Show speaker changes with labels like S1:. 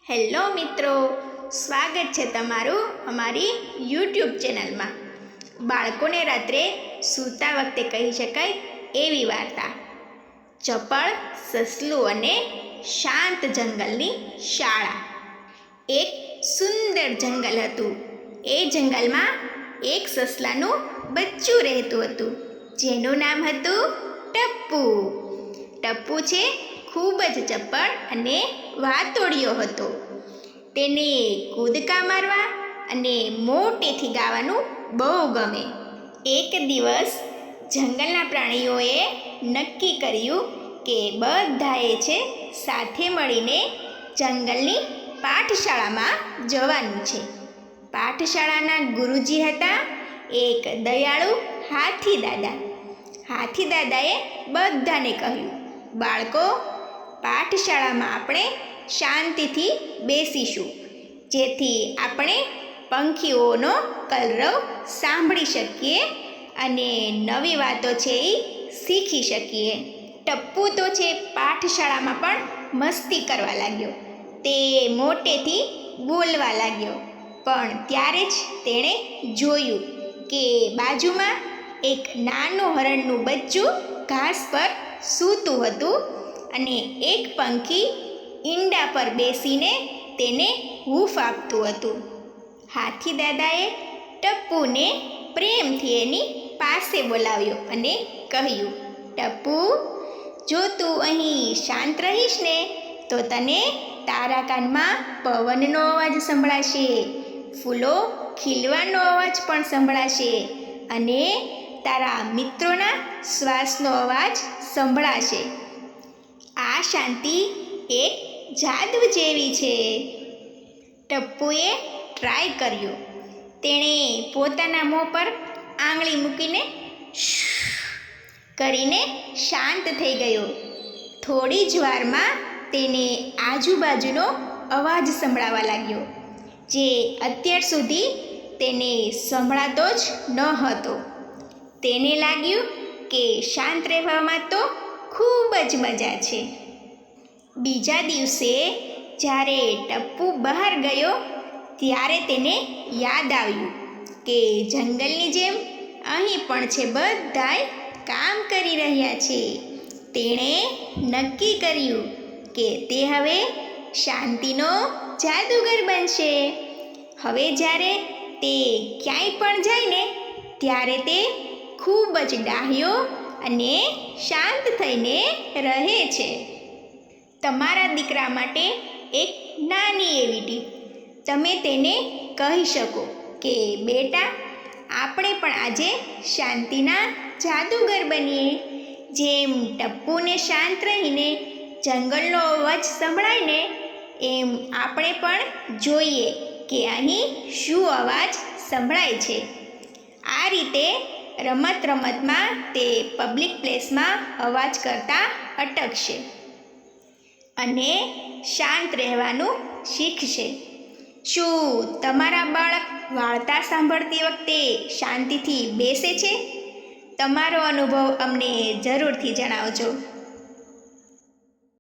S1: Hello મિત્રો, સ્વાગત છે તમારું અમારી યુટ્યુબ ચેનલમાં. બાળકોને રાત્રે સૂતા વખતે કહી શકાય એવી વાર્તા. ચપળ સસલું અને શાંત જંગલની શાળા. એક સુંદર જંગલ હતું. એ જંગલમાં એક સસલાનું બચ્ચું રહેતું હતું, જેનું નામ હતું ટપ્પુ. ટપ્પુ છે ખૂબ જ ચપળ અને વાતોડિયો હતો. તેને કૂદકા મારવા અને મોટેથી ગાવાનું બહુ ગમે. એક દિવસ જંગલના પ્રાણીઓએ નક્કી કર્યું કે બધાએ છે સાથે મળીને જંગલની પાઠશાળામાં જવાનું છે. પાઠશાળાના ગુરુજી હતા એક દયાળુ હાથીદાદા. હાથીદાદાએ બધાને કહ્યું, બાળકો, પાઠશાળામાં આપણે શાંતિથી બેસીશું, જેથી આપણે પંખીઓનો કલરવ સાંભળી શકીએ અને નવી વાતો છે એ શીખી શકીએ. ટપ્પુ તો છે પાઠશાળામાં પણ મસ્તી કરવા લાગ્યો. તે મોટેથી બોલવા લાગ્યો. પણ ત્યારે જ તેણે જોયું કે બાજુમાં એક નાનું હરણનું બચ્ચું ઘાસ પર સૂતું હતું અને એક પંખી ઈંડા પર બેસીને તેને હૂંફ આપતું હતું. હાથીદાદાએ ટપ્પુને પ્રેમથી એની પાસે બોલાવ્યો અને કહ્યું, ટપ્પુ, જો તું અહીં શાંત રહીશ ને તો તને તારા કાનમાં પવનનો અવાજ સંભળાશે, ફૂલો ખીલવાનો અવાજ પણ સંભળાશે અને તારા મિત્રોના શ્વાસનો અવાજ સંભળાશે. આ શાંતિ એક જાદુ જેવી છે. ટપ્પુએ ટ્રાય કર્યું. તેણે પોતાના મોં પર આંગળી મૂકીને કરીને શાંત થઈ ગયો. થોડી જ વારમાં તેને આજુબાજુનો અવાજ સંભળાવા લાગ્યો, જે અત્યાર સુધી તેને સંભળાતો જ ન હતો. તેને લાગ્યું કે શાંત રહેવામાં તો ખૂબ જ મજા છે. બીજા દિવસે જ્યારે ટપ્પુ બહાર ગયો ત્યારે તેને યાદ આવ્યું કે જંગલની જેમ અહીં પણ છે બધાય કામ કરી રહ્યા છે. તેણે નક્કી કર્યું કે તે હવે શાંતિનો જાદુગર બનશે. હવે જ્યારે તે ક્યાંય પણ જાય ને ત્યારે તે ખૂબ જ ડાહ્યો અને શાંત થઈને રહે છે. તમારા દીકરા માટે એક નાની એવી ટીપ. તમે તેને કહી શકો કે બેટા, આપણે પણ આજે શાંતિના જાદુગર બનીએ. જેમ ટપ્પુને શાંત રહીને જંગલનો અવાજ સંભળાય ને, એમ આપણે પણ જોઈએ કે અહીં શું અવાજ સંભળાય છે. આ રીતે રમત રમતમાં તે પબ્લિક પ્લેસમાં અવાજ કરતાં અટકશે અને શાંત રહેવાનું શીખશે. શું તમારા બાળક વાર્તા સાંભળતી વખતે શાંતિથી બેસે છે? તમારો અનુભવ અમને જરૂરથી જણાવજો.